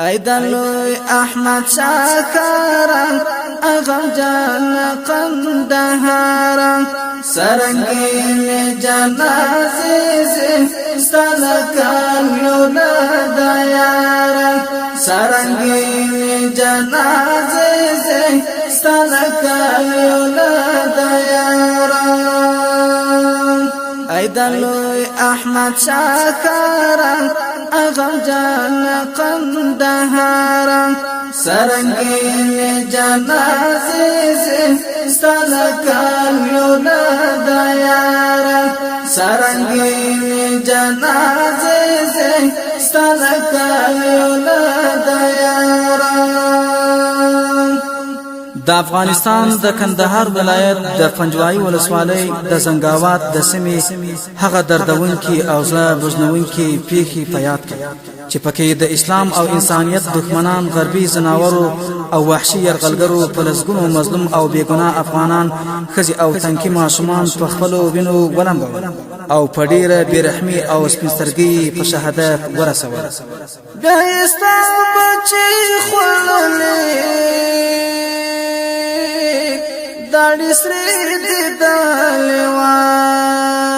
ایدلوی احمد شاکاران اغم جان قندهاران سرنگین جنازی ستلکان یولد یاران سرنگین جنازی ستلکان یولد یاران ایدلوی احمد شاکاران اغم جان قندهاران سرنگین جنازی ستلکان یولد یاران سرنگین جنازی ستلکان یولد یاران د افغانستان د کندهار ولایت د پنجوایي ولسوالۍ د زنګاوات د سیمې هغه دردونکي او زړه بوژنونکي پیښې په یاد کړي چې پکې د اسلام او انسانیت دښمنان غربي زناورو او وحشي یرغلګرو په لسګونو مظلوم او بېګناه افغانان ښځې او تنکي ماشومان په خپلو وینو ولمبول او په ډېره بېرحمي او سپینسترګۍ په شهادت ورسول. بیا یې ستا بچي خوړلې داړي سرې دي د لیوانو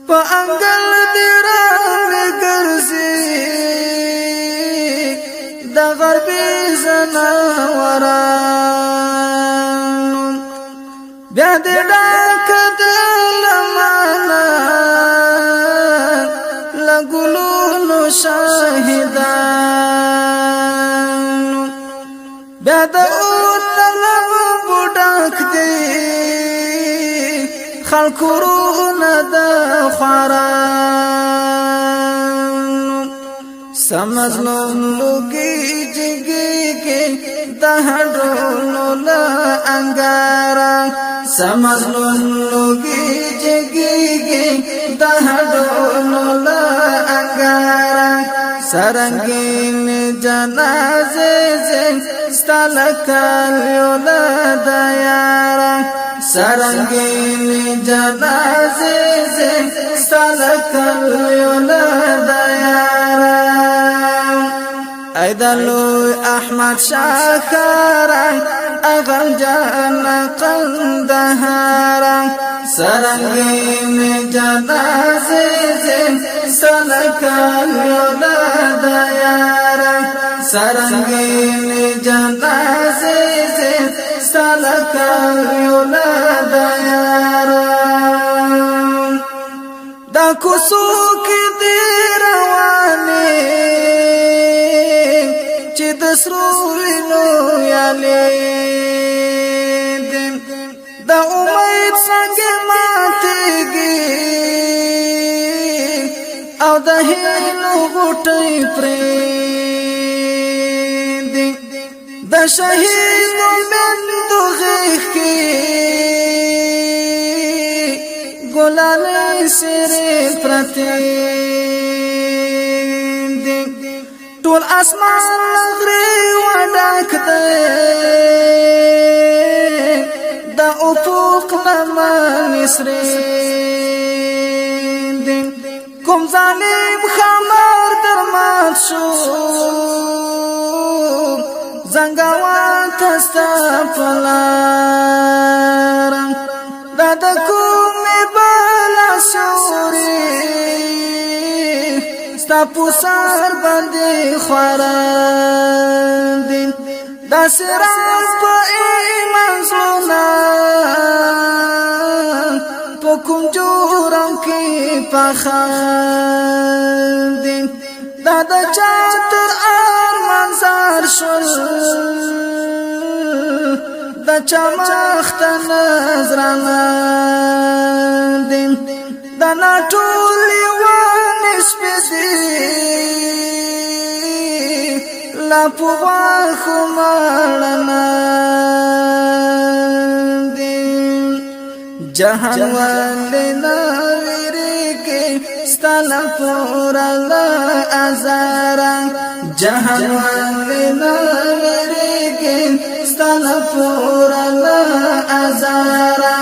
په انګل دې راوړې ګرځي د غربي زناورانو بیا دې ډاکه د لمانه له ګلونو شاهدانو بیا د خلکو روحونه د خوارانو سمظلوم لوګي جګيږي د هډونو له انګارا سمظلوم لوګي جګيږي د هډونو له انګارا سرنګین جنازه ستلکان یولد یاران سرنگین جنازه ستلکان یولد یاران ایدلوی احمد شاکاران اغم جان قندهاران سرنگین جنازه ستلکان یولد یاران سرنگین جنازه ستلکان یولد یاران دا کوڅو کې دی روانې چې د سرو وینو یالې د امید څنګه ماتېږي او د هیلو غوټۍ پرې د شهید مومندو غیږ کې ګلانې سرې پرتې دي ټول اسمان غري وډاک دی د افق لمنې سرې دي کوم ظالم خمار درمات شو زنګاوات استا پلارم دا د کومې بلا شوري ستا پوسار باندې خواران دي دا سراج په ایمان زونا په کوم جوړم کې پخان دي دا د چاتر ارمان زار شل د چمخت نظرانه دي د ناټولي ونه سپېدي لا پوغا خمالنا دي جهان ولنا ویریږي ستاله پورا لا ازارا جهان ولنا ویریږي ستاله پورا لا ازارا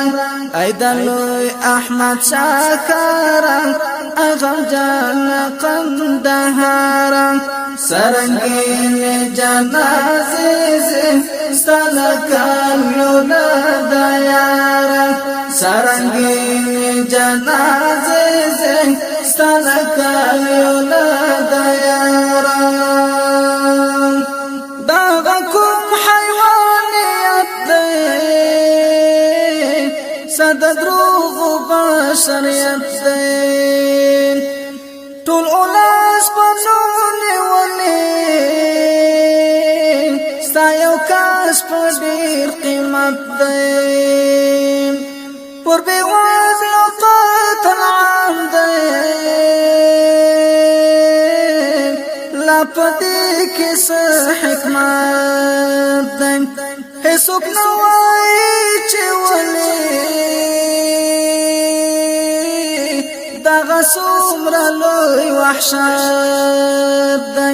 ایدلوی احمد شاکاران اغم جان قندهار سرنگین جنازه ستلکان یولا دیار سرنگین جنازه ستلکان یولا دیار داغکم حیوانیت دی صد دروغ بشریت دی طول اولاس پنونی ولی ستا یو کاس پا دیر قیمت دی پر بیوازلو قتل عام دی لا پدی کس حکمت دی حسوک نوائی چه ولی دغه څومره لوی وحشت دی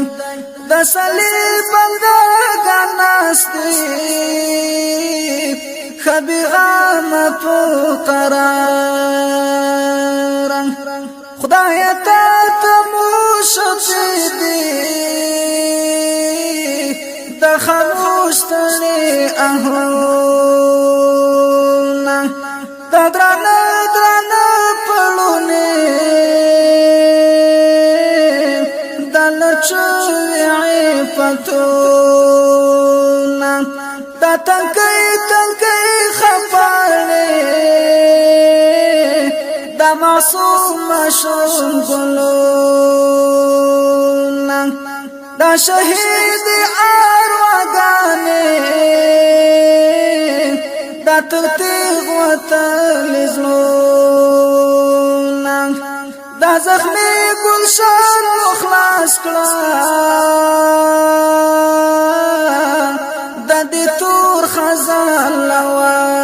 د صلیب بندګان ناست دي ښه بېغمه په قرار خدایه تا ته مو شفیع دي د خاموش ستړي آهونه د درانه درانه پلونه چوی پتونا دا تنکی خفاله دا معصوم شون گلونا دا شهید ارواگانه دا تغتیغ و تلزلونا دا زخمی گلشن مخلاص کړه د دې تور خزان لوارم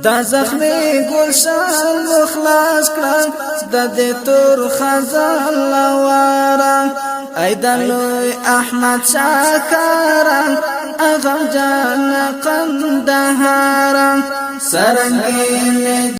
دا زخمی گلشن مخلاص کړه د دې تور خزان لوارم ای د لوی احمد شاکران اغم جان قندهار سرنگین